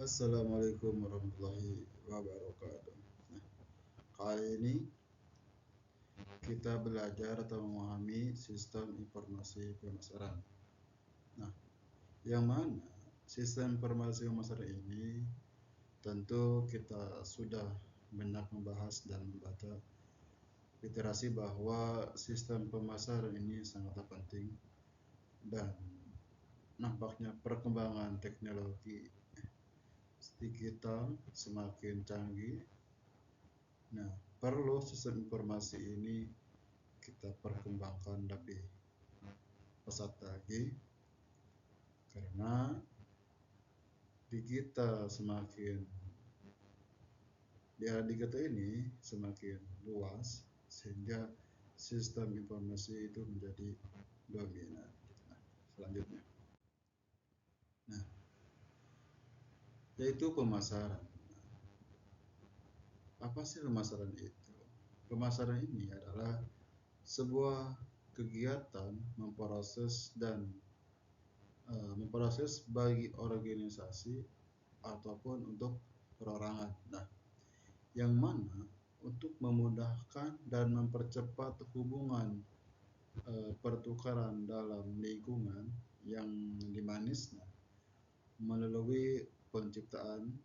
Assalamualaikum warahmatullahi wabarakatuh. Nah, kali ini kita belajar atau memahami sistem informasi pemasaran. Nah, yang mana sistem informasi pemasaran ini tentu kita sudah banyak membahas dan membaca literasi bahwa sistem pemasaran ini sangatlah penting dan nampaknya perkembangan teknologi digital semakin canggih. Nah, perlu sistem informasi ini kita perkembangkan lebih pesat lagi karena digital semakin di era digital ini semakin luas sehingga sistem informasi itu menjadi dominan. Nah, selanjutnya, nah, yaitu pemasaran. Apa sih pemasaran itu? Pemasaran ini adalah sebuah kegiatan memproses bagi organisasi ataupun untuk perorangan. Nah, yang mana untuk memudahkan dan mempercepat hubungan pertukaran dalam lingkungan yang dimanisnya melalui penciptaan,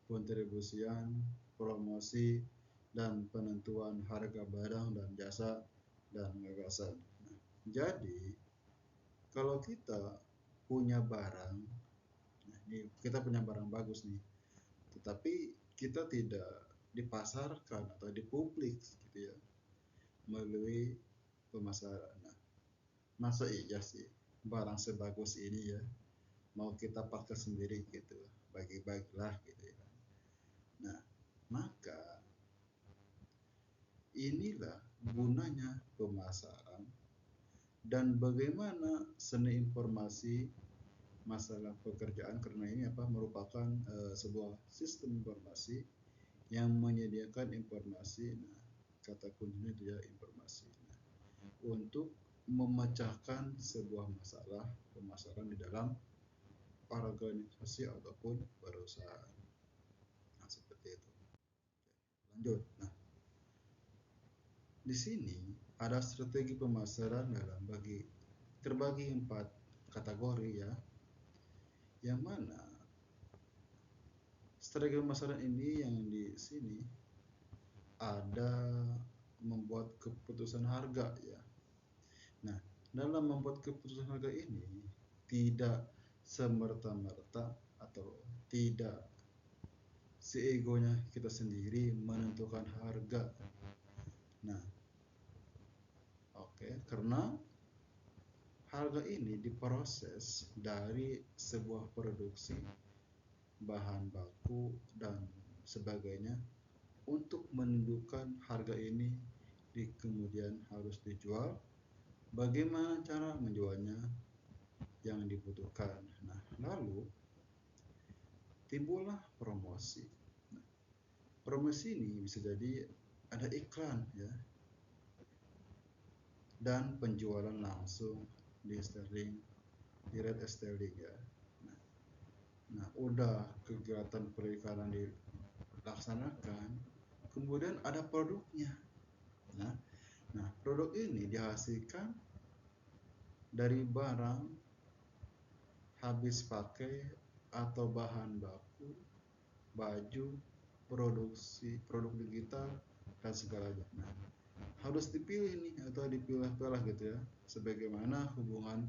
pendistribusian, promosi, dan penentuan harga barang dan jasa dan gagasan. Nah, jadi kalau kita punya barang, nah ini kita punya barang bagus nih, tetapi kita tidak dipasarkan atau dipublik gitu ya melalui pemasaran. Nah, masa iya sih barang sebagus ini ya mau kita pakai sendiri gitu, bagi-bagilah gitu ya. Nah, maka inilah gunanya pemasaran dan bagaimana seni informasi masalah pekerjaan karena ini merupakan sebuah sistem informasi yang menyediakan informasi. Nah, kata kuncinya itu ya informasi. Nah, untuk memecahkan sebuah masalah pemasaran di dalam organisasi ataupun perusahaan. Nah, seperti itu. Lanjut. Nah, di sini ada strategi pemasaran terbagi 4 kategori ya. Yang mana strategi pemasaran ini yang di sini ada membuat keputusan harga ya. Nah, dalam membuat keputusan harga ini tidak semerta-merta atau tidak seegonya kita sendiri menentukan harga. Nah, karena harga ini diproses dari sebuah produksi bahan baku dan sebagainya untuk menentukan harga ini di kemudian harus dijual. Bagaimana cara menjualnya yang dibutuhkan. Nah, lalu timbullah promosi. Nah, promosi ini bisa jadi ada iklan ya dan penjualan langsung di sterling, di red sterling ya. Nah, udah kegiatan periklanan dilaksanakan, kemudian ada produknya. Nah, produk ini dihasilkan dari barang habis pakai atau bahan baku, baju, produk digital dan segalanya. Nah, harus dipilih nih atau dipilah-pilah gitu ya, sebagaimana hubungan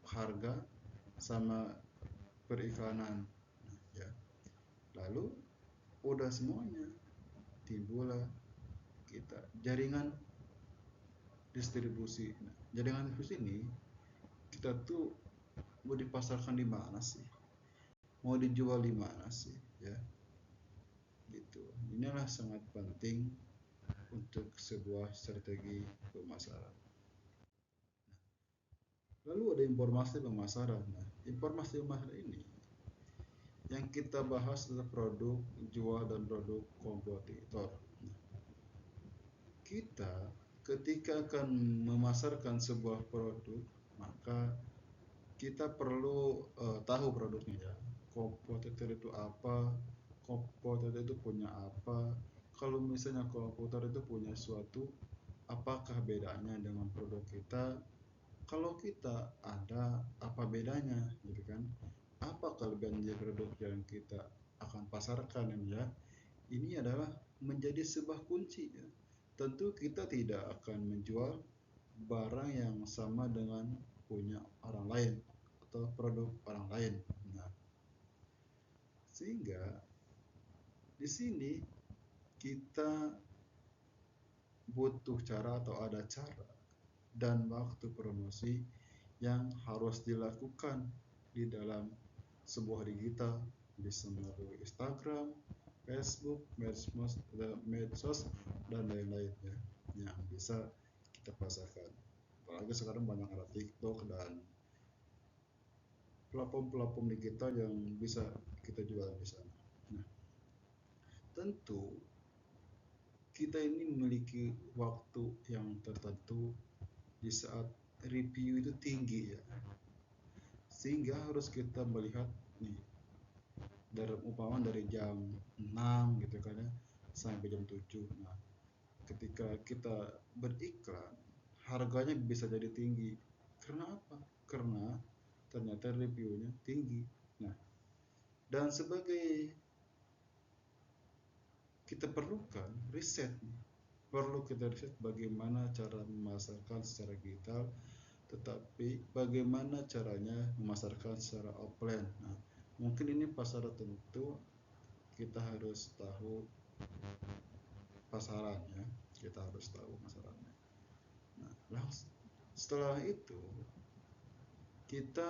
harga sama periklanan. Nah, ya. Lalu udah semuanya timbullah kita jaringan distribusi. Nah, jaringan distribusi ini kita tuh mau dipasarkan di mana sih? Mau dijual di mana sih? Ya, gitu. Inilah sangat penting untuk sebuah strategi pemasaran. Lalu ada informasi pemasaran. Nah, informasi pemasaran ini yang kita bahas adalah produk jual dan produk kompetitor. Kita ketika akan memasarkan sebuah produk, maka kita perlu tahu produknya ya. Komputer itu apa? Komputer itu punya apa? Kalau misalnya komputer itu punya suatu, apakah bedanya dengan produk kita? Kalau kita ada, apa bedanya, gitu kan? Apa kelebihan dari produk yang kita akan pasarkan ya? Ini adalah menjadi sebuah kunci ya. Tentu kita tidak akan menjual barang yang sama dengan punya orang lain atau produk orang lain. Nah, sehingga di sini kita butuh cara atau ada cara dan waktu promosi yang harus dilakukan di dalam sebuah digital, bisa melalui Instagram, Facebook, medsos, dan lain-lain ya, yang bisa kita pasarkan. Apalagi sekarang banyak ada TikTok dan platform-platform digital yang bisa kita jual di sana. Nah, tentu kita ini memiliki waktu yang tertentu di saat review itu tinggi ya. Sehingga harus kita melihat nih, dari umpama dari jam 6 gitu kan ya sampai jam 7. Nah, ketika kita beriklan, harganya bisa jadi tinggi. Karena apa? Karena ternyata reviewnya tinggi. Nah, dan sebagai kita perlukan riset nih. Perlu kita riset bagaimana cara memasarkan secara digital, tetapi bagaimana caranya memasarkan secara offline. Nah, mungkin ini pasar tertentu kita harus tahu pasarannya, kita harus tahu pasarannya. Nah, setelah itu kita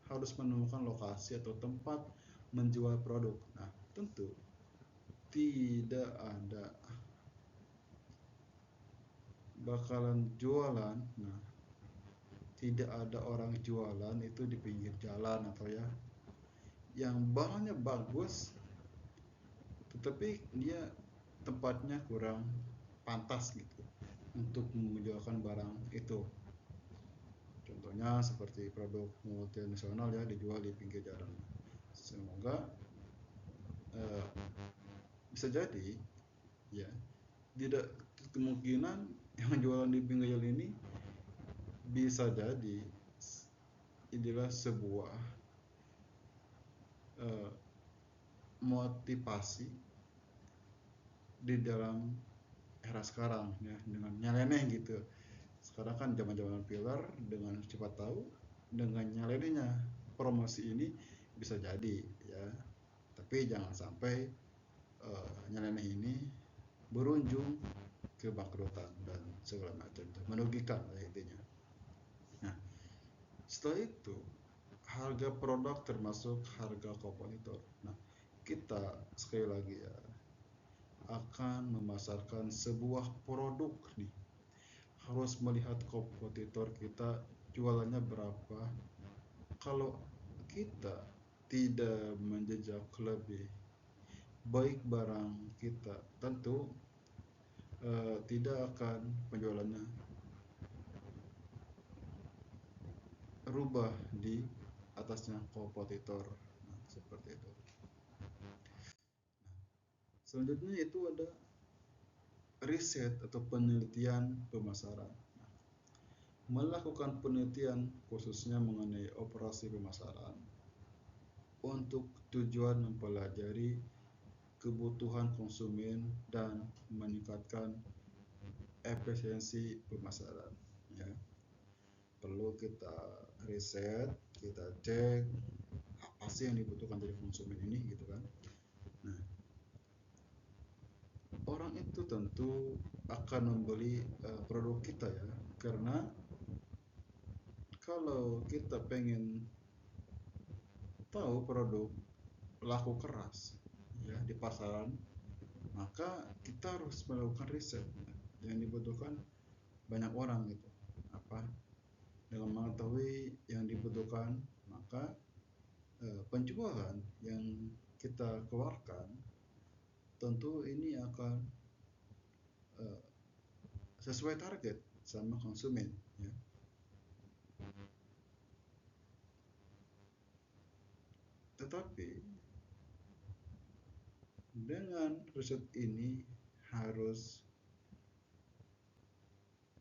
harus menemukan lokasi atau tempat menjual produk. Nah, tentu tidak ada bakalan jualan. Nah, tidak ada orang jualan itu di pinggir jalan atau ya yang barangnya bagus tetapi dia tempatnya kurang pantas gitu untuk menjualkan barang itu. Contohnya seperti produk multinasional ya dijual di pinggir jalan. Semoga eh, bisa jadi ya tidak kemungkinan yang jualan di pinggir jalan ini bisa jadi inilah sebuah eh, motivasi di dalam era sekarang ya dengan nyeleneh gitu. Sekarang kan zaman-zaman filler, dengan cepat tahu, dengan nyelenehnya promosi ini bisa jadi ya. Tapi jangan sampai nyeleneh ini berujung kebangkrutan dan segala macam, merugikan lah intinya. Nah, setelah itu harga produk termasuk harga kompetitor. Nah, kita sekali lagi ya akan memasarkan sebuah produk nih, harus melihat kompetitor kita jualannya berapa. Kalau kita tidak menjejak lebih baik barang kita, tentu tidak akan penjualannya rubah di atasnya kompetitor. Nah, seperti itu. Selanjutnya itu ada riset atau penelitian pemasaran. Melakukan penelitian khususnya mengenai operasi pemasaran untuk tujuan mempelajari kebutuhan konsumen dan meningkatkan efisiensi pemasaran ya. Perlu kita riset, kita cek apa sih yang dibutuhkan dari konsumen ini gitu kan. Nah, orang itu tentu akan membeli produk kita ya, karena kalau kita pengen tahu produk laku keras ya di pasaran, maka kita harus melakukan riset yang dibutuhkan banyak orang gitu. Apa dengan mengetahui yang dibutuhkan, maka penjualan yang kita keluarkan tentu ini akan sesuai target sama konsumen ya. Tetapi dengan riset ini harus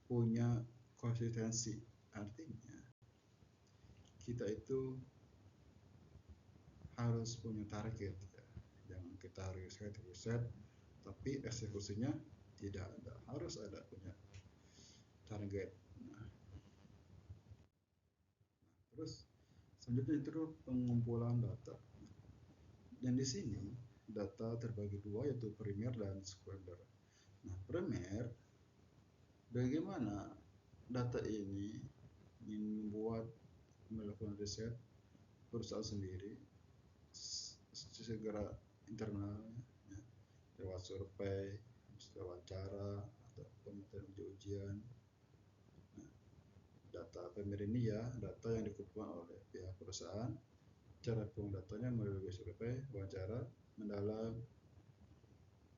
punya konsistensi. Artinya kita itu harus punya target ya. Jangan kita riset tapi eksekusinya tidak ada. Harus ada punya target. Nah, terus selanjutnya itu pengumpulan data. Dan di sini data terbagi dua, yaitu primer dan sekunder. Nah, primer, bagaimana data ini melakukan riset perusahaan sendiri segera internal ya, lewat survei, wawancara atau pemetaan ujian. Nah, data primer ini ya data yang dikumpulkan oleh pihak perusahaan. Cara pengumpulnya melalui survei, wawancara mendalam,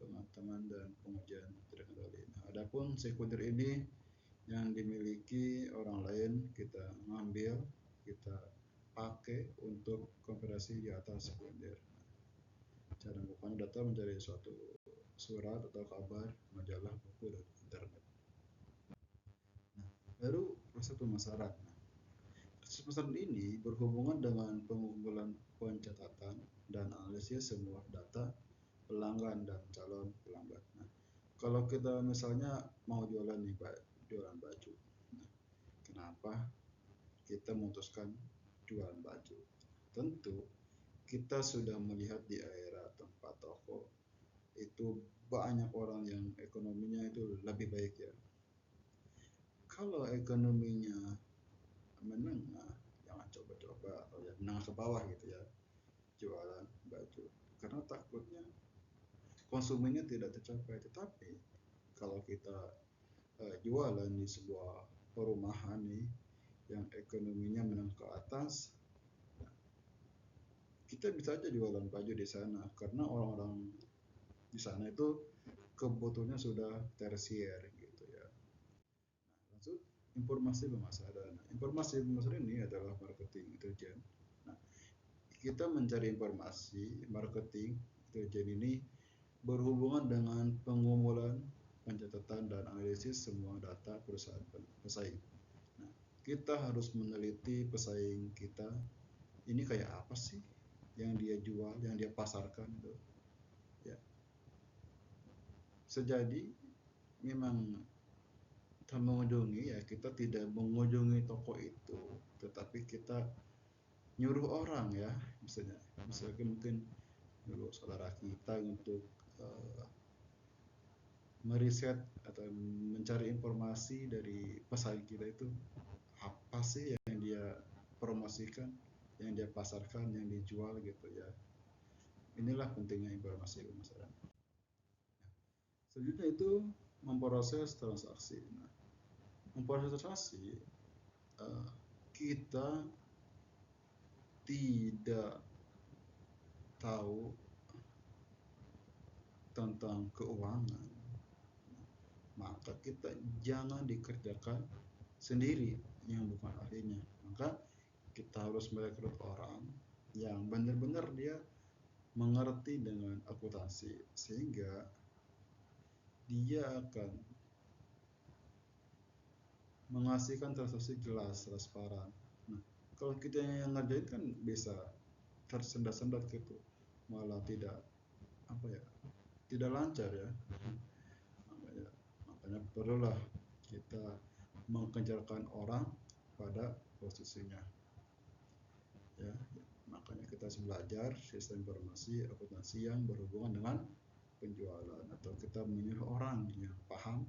pemakaman dan pengujian terkendali. Nah, adapun sekunder ini yang dimiliki orang lain, kita ngambil, kita pakai untuk konversi di atas sekunder. Cara mengumpulkan data menjadi suatu surat atau kabar, majalah, buku, dan internet. Nah, baru proses pemasaran. Nah, proses pemasaran ini berhubungan dengan pengumpulan pencatatan dan analisis semua data pelanggan dan calon pelanggan. Nah, kalau kita misalnya mau jualan nih, jualan baju. Nah, kenapa kita memutuskan jualan baju? Tentu kita sudah melihat di area tempat toko itu banyak orang yang ekonominya itu lebih baik ya. Kalau ekonominya menengah, jangan coba-coba atau ya menengah ke bawah gitu ya jualan baju, karena takutnya konsumennya tidak tercapai. Tetapi kalau kita jualan di sebuah perumahan nih yang ekonominya menengah ke atas, kita bisa aja jualan baju di sana karena orang-orang di sana itu kebutuhannya sudah tersier gitu ya. Nah, lanjut informasi pemasaran. Informasi pemasaran ini adalah marketing intelijen. Nah, kita mencari informasi marketing intelijen ini berhubungan dengan pengumpulan, pencatatan, dan analisis semua data perusahaan pesaing. Nah, kita harus meneliti pesaing kita ini kayak apa sih yang dia jual, yang dia pasarkan itu. Ya. Sejadi memang mengunjungi ya, kita tidak mengunjungi toko itu, tetapi kita nyuruh orang ya, misalnya mungkin nyuruh saudara kita untuk meriset atau mencari informasi dari pesaing kita itu apa sih yang dia promosikan, yang dia pasarkan, yang dijual gitu ya. Inilah pentingnya informasi pemasaran. Selanjutnya itu memproses transaksi. Nah, memproses transaksi kita tidak tahu tentang keuangan, maka kita jangan dikerjakan sendiri yang bukan ahlinya. Maka kita harus merekrut orang yang benar-benar dia mengerti dengan akuntansi, sehingga dia akan menghasilkan transaksi jelas, transparan. Nah, kalau kita yang ngerjain kan bisa tersendat-sendat gitu, malah tidak tidak lancar ya. Makanya perlulah kita mengejarkan orang pada posisinya ya. Makanya kita harus belajar sistem informasi akuntansi yang berhubungan dengan penjualan, atau kita menyuruh orang yang paham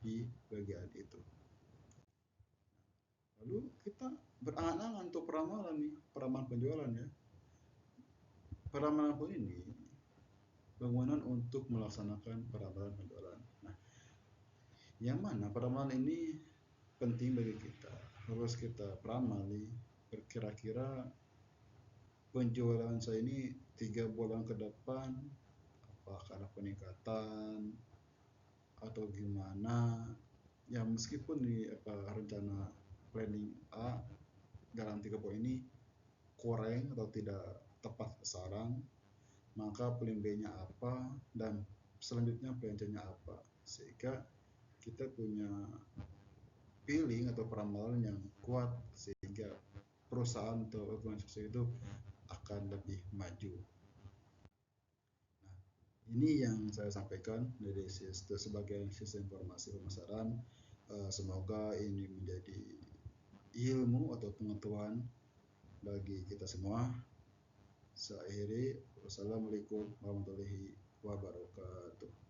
di bagian itu. Lalu kita berangan-angan untuk peramalan nih, peramalan penjualan ya. Peramalan pun ini bangunan untuk melaksanakan peramalan penjualan. Nah, yang mana peramalan ini penting bagi kita. Harus kita peramali kira-kira penjualan saya ini 3 bulan ke depan apakah ada peningkatan atau gimana ya, meskipun di rencana planning A dalam 3 bulan ini kurang atau tidak tepat sasaran, maka plan B-nya apa, dan selanjutnya plan C-nya apa, sehingga kita punya feeling atau peramalan yang kuat sehingga perusahaan atau organisasi itu akan lebih maju. Nah, ini yang saya sampaikan dari sebagai sistem informasi pemasaran. Semoga ini menjadi ilmu atau pengetahuan bagi kita semua. Saya akhiri, wassalamualaikum warahmatullahi wabarakatuh.